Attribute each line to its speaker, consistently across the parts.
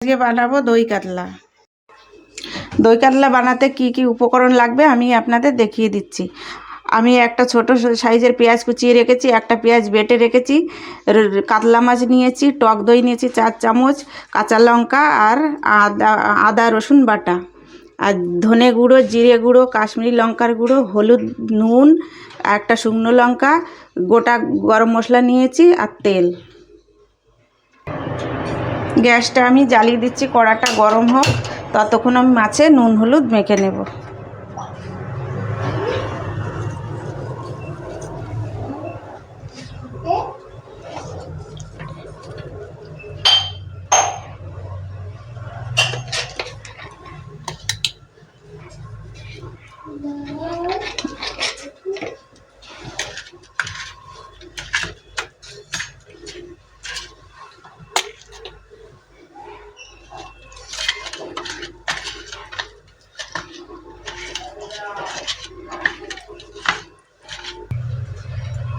Speaker 1: আজকে বানাবো দই কাতলা। দই কাতলা বানাতে কি কি উপকরণ লাগবে আমি আপনাদের দেখিয়ে দিচ্ছি। আমি একটা ছোট সাইজের পেঁয়াজ কুচিয়ে রেখেছি, একটা পেঁয়াজ বেটে রেখেছি, কাতলা মাছ নিয়েছি, টক দই নিয়েছি 4 চামচ, কাঁচা লঙ্কা আর আদা রসুন বাটা, আর ধনে গুঁড়ো, জিরে গুঁড়ো, কাশ্মীরি লঙ্কার গুঁড়ো, হলুদ, নুন, একটা শুকনো লঙ্কা, গোটা গরম মশলা নিয়েছি আর তেল। গ্যাসটা আমি জ্বালিয়ে দিচ্ছি, কড়াটা গরম হোক, ততক্ষণ আমি মাছে নুন হলুদ মেখে নেব।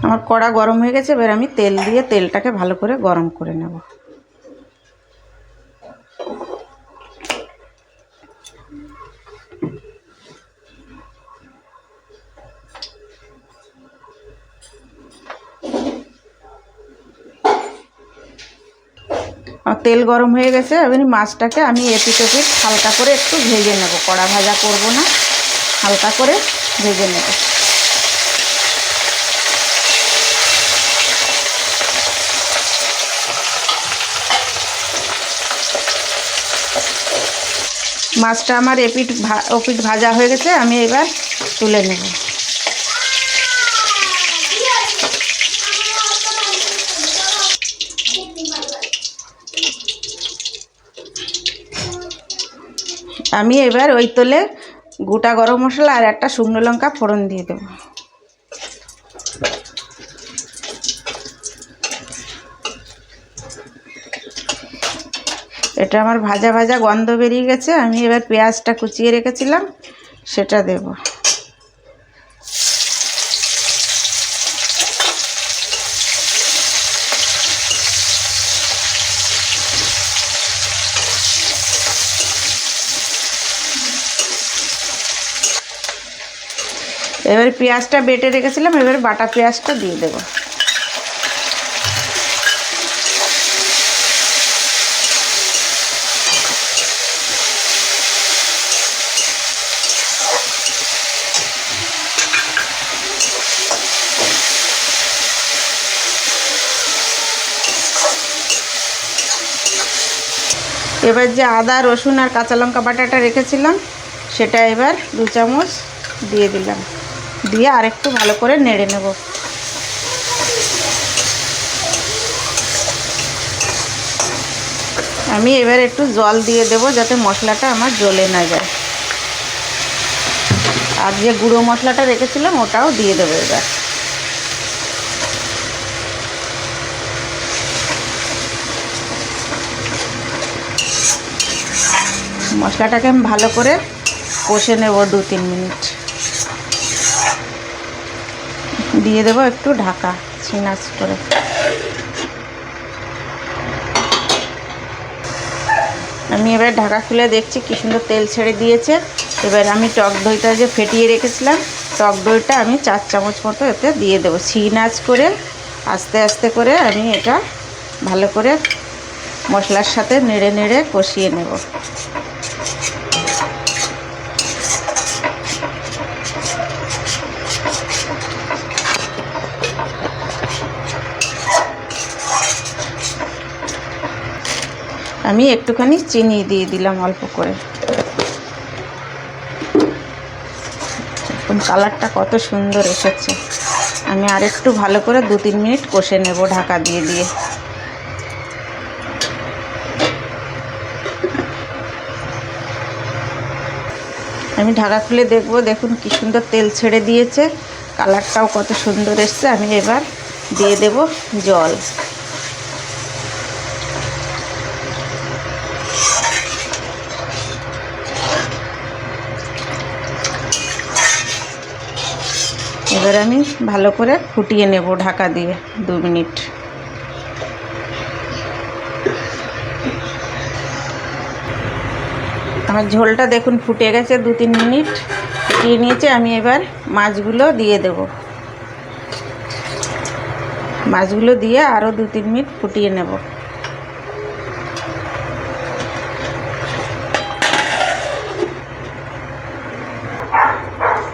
Speaker 1: আমার কড়া গরম হয়ে গেছে, এবার আমি তেল দিয়ে তেলটাকে ভালো করে গরম করে নেব। তেল গরম হয়ে গেছে, এবার মাছটাকে আমি এপিট ওপিট হালকা করে একটু ভেজে নেব। কড়া ভাজা করব না, হালকা করে ভেজে নেব। মাছটা আমার এপিট ওপিট ভাজা হয়ে গেছে, আমি এবার তুলে নেব। আমি এবার ওই তেলে গোটা গরম মশলা আর একটা শুকনো লঙ্কা ফোড়ন দিয়ে দেব। এটা আমার ভাজা ভাজা গন্ধ বেরিয়ে গেছে, আমি এবার পেঁয়াজটা কুচিয়ে রেখেছিলাম সেটা দেব। এবার পেঁয়াজটা বেটে রেখেছিলাম, এবার বাটা পেঁয়াজটা দিয়ে দেব। এবার যে আদা রসুন আর কাঁচা লঙ্কা বাটাটা রেখেছিলাম সেটা এবার 2 চামচ দিয়ে দিলাম, দিয়ে আরেকটু ভালো করে নেড়ে নেব। আমি এবার একটু জল দিয়ে দেব যাতে মশলাটা আমার জ্বলে না যায়, আর যে গুঁড়ো মশলাটা রেখেছিলাম ওটাও দিয়ে দেবো। এবার মশলাটাকে আমি ভালো করে কষে নেব 2-3 মিনিট। দিয়ে দেবো একটু ঢাকা ছিনাচ করে। আমি এবার ঢাকা খুলে দেখছি কি সুন্দর তেল ছেড়ে দিয়েছে। এবার আমি টক দইটা যে ফেটিয়ে রেখেছিলাম, টক দইটা আমি 4 চামচ মতো এতে দিয়ে দেবো। ছিনাচ করে আস্তে আস্তে করে আমি এটা ভালো করে মশলার সাথে নেড়ে নেড়ে কষিয়ে নেব। আমি একটুখানি চিনি দিয়ে দিলাম অল্প করে। কালারটা কত সুন্দর এসেছে। আমি আর একটু ভালো করে 2-3 মিনিট কষে নেব ঢাকা দিয়ে দিয়ে। আমি ঢাকা খুলে দেখব, দেখুন কি সুন্দর তেল ছেড়ে দিয়েছে, কালারটাও কত সুন্দর এসছে। আমি এবার দিয়ে দেব জল। এবার আমি ভালো করে ফুটিয়ে নেব ঢাকা দিয়ে 2 মিনিট। আমার ঝোলটা দেখুন ফুটে গেছে, 2-3 মিনিট ফুটিয়ে নিয়েছে। আমি এবার মাছগুলো দিয়ে দেব। মাছগুলো দিয়ে আরও 2-3 মিনিট ফুটিয়ে নেব।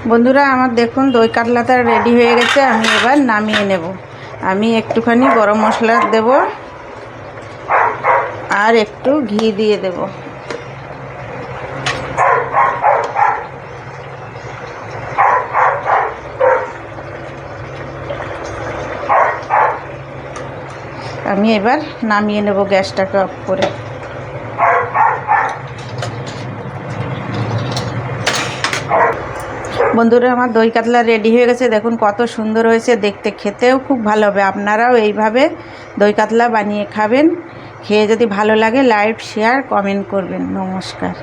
Speaker 1: বন্ধুরা আমার দেখুন দই কাতলাটা রেডি হয়ে গেছে। আমি এবার নামিয়ে নেব। আমি একটুখানি গরম মশলা দেব আর একটু ঘি দিয়ে দেব। আমি এবার নামিয়ে নেব গ্যাসটাকে অফ করে। বন্ধুরা আমার দই কাতলা রেডি হয়ে গেছে। দেখুন কত সুন্দর হয়েছে দেখতে, খেতেও খুব ভালো হবে। আপনারাও এইভাবে দই কাতলা বানিয়ে খাবেন। খেয়ে যদি ভালো লাগে লাইক শেয়ার কমেন্ট করবেন। নমস্কার।